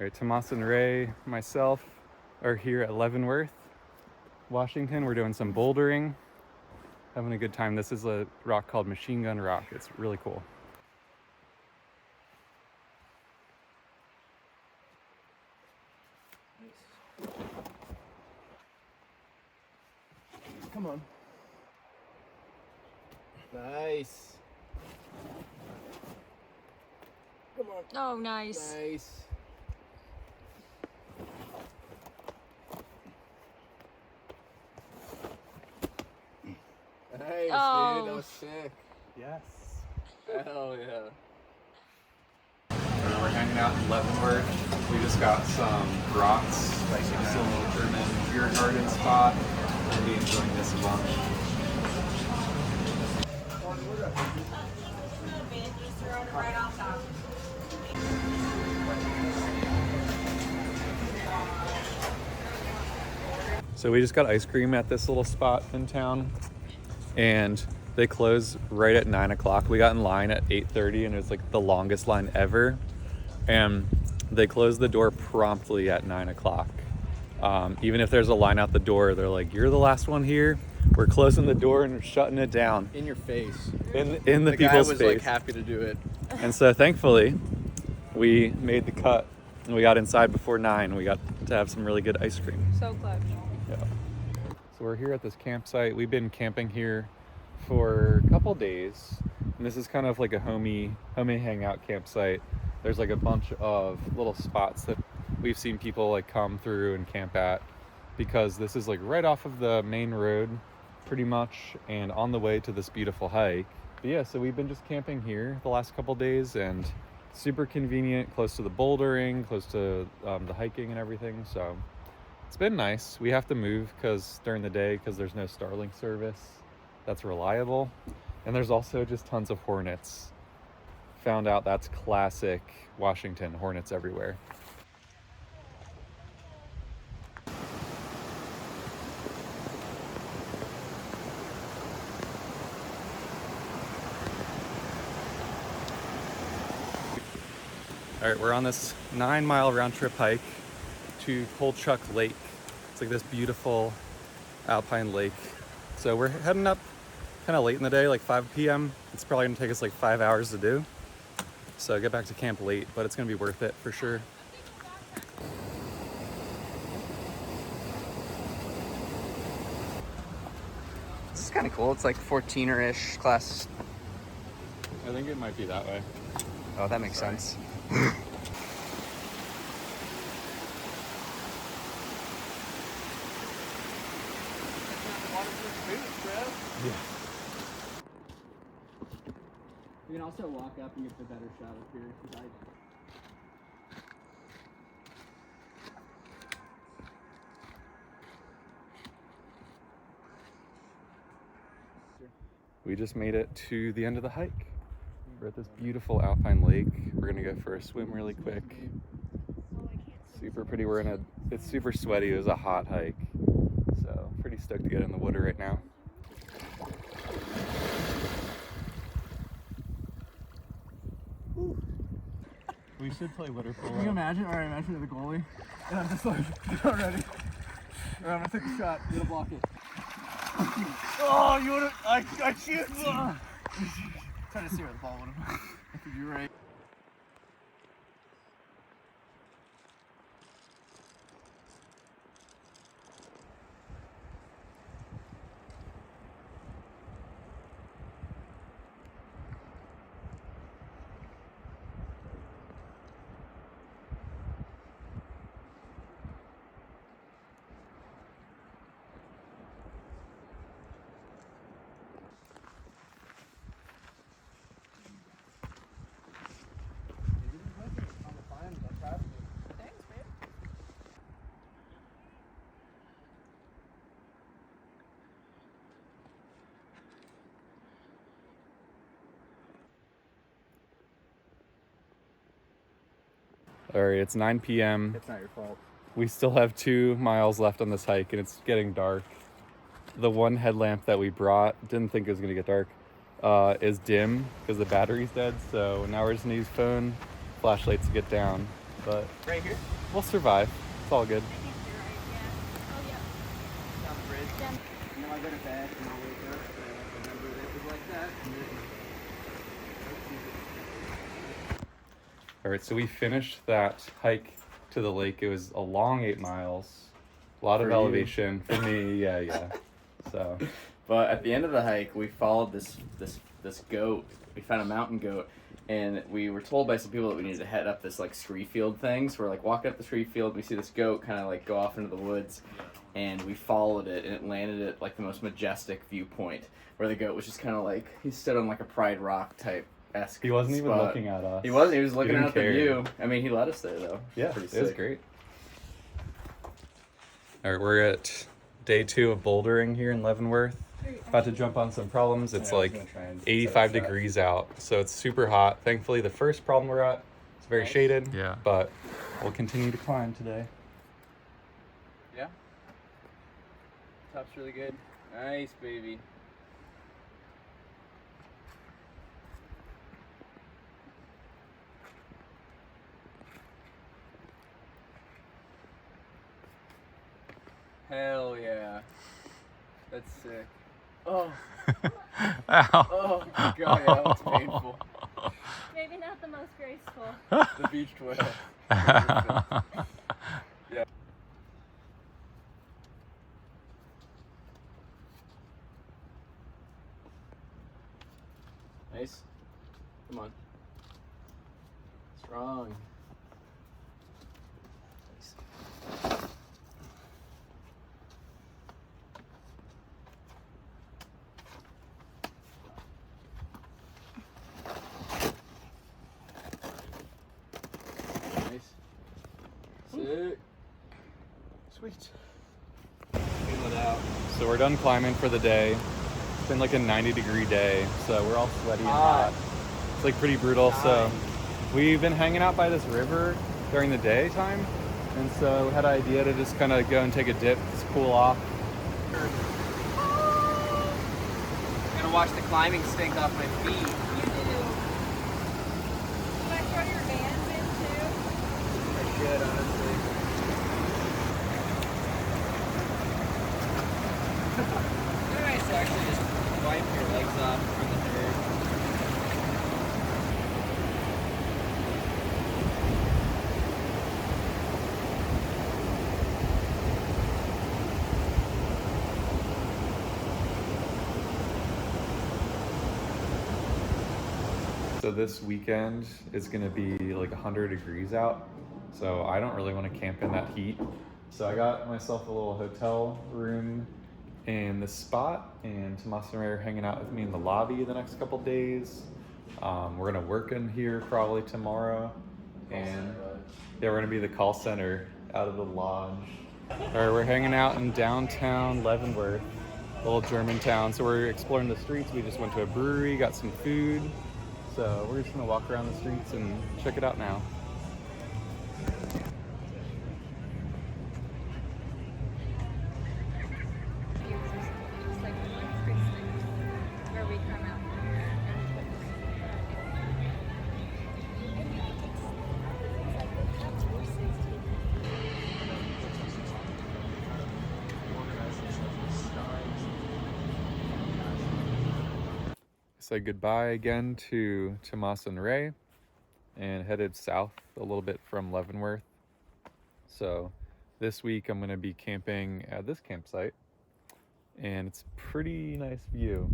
All right, Tomas and Ray, myself, are here at Leavenworth, Washington. We're doing some bouldering, having a good time. This is a rock called Machine Gun Rock. It's really cool. Come on. Nice. Come on. Oh, nice. Nice. Nice, Oh. dude. That was sick. Yes. Hell yeah. We're hanging out in Leavenworth. We just got some brats, like this little German beer garden spot. We'll be enjoying this a bunch. So we just got ice cream at this little spot in town, and they close right at 9 o'clock. We got in line at 8:30, and it was like the longest line ever. And they close the door promptly at 9 o'clock. Even if there's a line out the door, they're like, "You're the last one here. We're closing the door and we're shutting it down." In your face. In the The guy people's was face. like happy to do it. And so thankfully, we made the cut and we got inside before 9. We got to have some really good ice cream. So clutch. Yeah. So we're here at this campsite. We've been camping here for a couple days, and this is kind of like a homey hangout campsite. There's like a bunch of little spots that we've seen people like come through and camp at, because this is like right off of the main road pretty much and on the way to this beautiful hike. But yeah, so we've been just camping here the last couple days, and super convenient, close to the bouldering, close to the hiking and everything. So it's been nice. We have to move during the day because there's no Starlink service that's reliable, and there's also just tons of hornets. Found out that's classic Washington, hornets everywhere. All right, we're on this 9-mile round trip hike to Colchuck Lake. It's like this beautiful alpine lake. So we're heading up kind of late in the day, like 5 p.m. It's probably gonna take us like 5 hours to do. So get back to camp late, but it's gonna be worth it for sure. This is kind of cool. It's like 14er-ish class. I think it might be that way. Oh, that makes sense. Yeah. You can also walk up and get the better shot up here. We just made it to the end of the hike. We're at this beautiful alpine lake. We're gonna go for a swim really quick. Super pretty. It's super sweaty. It was a hot hike. So pretty stoked to get in the water right now. We should play water polo. Can you imagine? Alright, imagine you're the goalie. And I'm just like, get ready. Or I'm gonna take a shot. You gotta block it. Oh, you wanna? I shoot! Trying to see where the ball would have. I think you're right. All right, it's 9 p.m. It's not your fault. We still have 2 miles left on this hike, and it's getting dark. The one headlamp that we brought, didn't think it was gonna get dark, is dim because the battery's dead. So now we're just gonna use phone flashlights to get down. but Right here? we'll survive. It's all good. I think you're right, yeah. Oh, yep. Down the bridge. Yeah. And then I go to bed and I'll wake up and I remember that it was like that. All right, so we finished that hike to the lake. It was a long 8 miles, a lot For of you. elevation for me. Yeah. So But at the end of the hike, we followed this goat. We found a mountain goat, and we were told by some people that we needed to head up this like scree field thing. So we're like walking up the scree field. We see this goat kind of like go off into the woods, and we followed it, and it landed at like the most majestic viewpoint where the goat was just kind of like he stood on like a Pride Rock type esque. he wasn't even spot. looking at us. He wasn't. He was looking didn't out the care. view. I mean, he let us there though. Yeah, Pretty it was sick. great. All right, we're at day 2 of bouldering here in Leavenworth. About to jump on some problems. It's Yeah, I was like gonna try and 85 set us up. degrees out, so it's super hot. Thankfully, the first problem we're at, it's very Nice. shaded. Yeah. But we'll continue to climb today. Yeah. Top's really good. Nice, baby. Hell yeah. That's sick. Oh, Ow. oh my god, yeah, that was painful. Maybe not the most graceful. The beach whale. Yeah. Nice. Come on. Strong. Nice. Nice. Sick. Sweet. Feel it out. So we're done climbing for the day. It's been like a 90-degree day, so we're all sweaty and Hot. hot. It's like pretty brutal. So we've been hanging out by this river during the daytime, and so we had an idea to just kind of go and take a dip, just cool off. Gonna watch the climbing stink off my feet. You do. Should I throw your bands in too? I should, honestly. It'd be nice to actually just wipe your legs off from the dirt. So this weekend is gonna be like 100 degrees out, so I don't really want to camp in that heat. So I got myself a little hotel room in this spot, and Tomas and Ray are hanging out with me in the lobby the next couple days. We're gonna work in here probably tomorrow, and yeah, we're gonna be the call center out of the lodge. All right, we're hanging out in downtown Leavenworth, a little German town. So we're exploring the streets. We just went to a brewery, got some food. So we're just gonna walk around the streets and check it out now. Just like where we come out. And you can take things like the cats' horses too. Say goodbye again to Tomas and Ray, and headed south a little bit from Leavenworth. So this week I'm gonna be camping at this campsite, and it's a pretty nice view.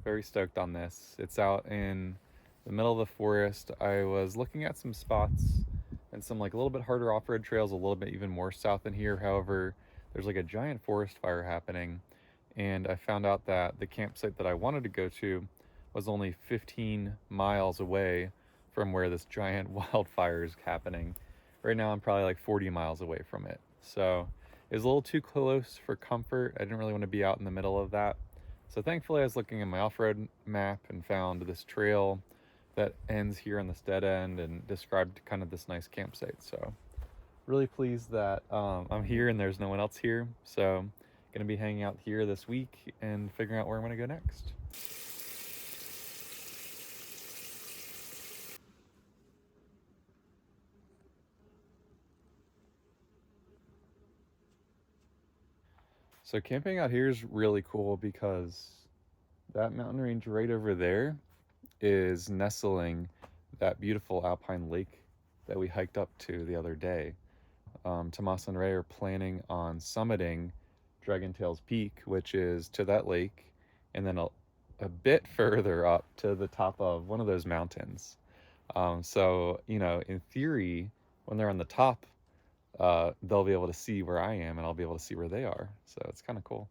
Very stoked on this. It's out in the middle of the forest. I was looking at some spots and some like a little bit harder off-road trails, a little bit even more south than here. However, there's like a giant forest fire happening, and I found out that the campsite that I wanted to go to was only 15 miles away from where this giant wildfire is happening. Right now I'm probably like 40 miles away from it. So it was a little too close for comfort. I didn't really want to be out in the middle of that. So thankfully I was looking at my off-road map and found this trail that ends here on this dead end and described kind of this nice campsite. So really pleased that I'm here and there's no one else here. So gonna be hanging out here this week and figuring out where I'm gonna go next. So camping out here is really cool because that mountain range right over there is nestling that beautiful alpine lake that we hiked up to the other day. Tomas and Ray are planning on summiting Dragon Tails Peak, which is to that lake, and then a bit further up to the top of one of those mountains. So, you know, in theory, when they're on the top, they'll be able to see where I am and I'll be able to see where they are. So it's kind of cool.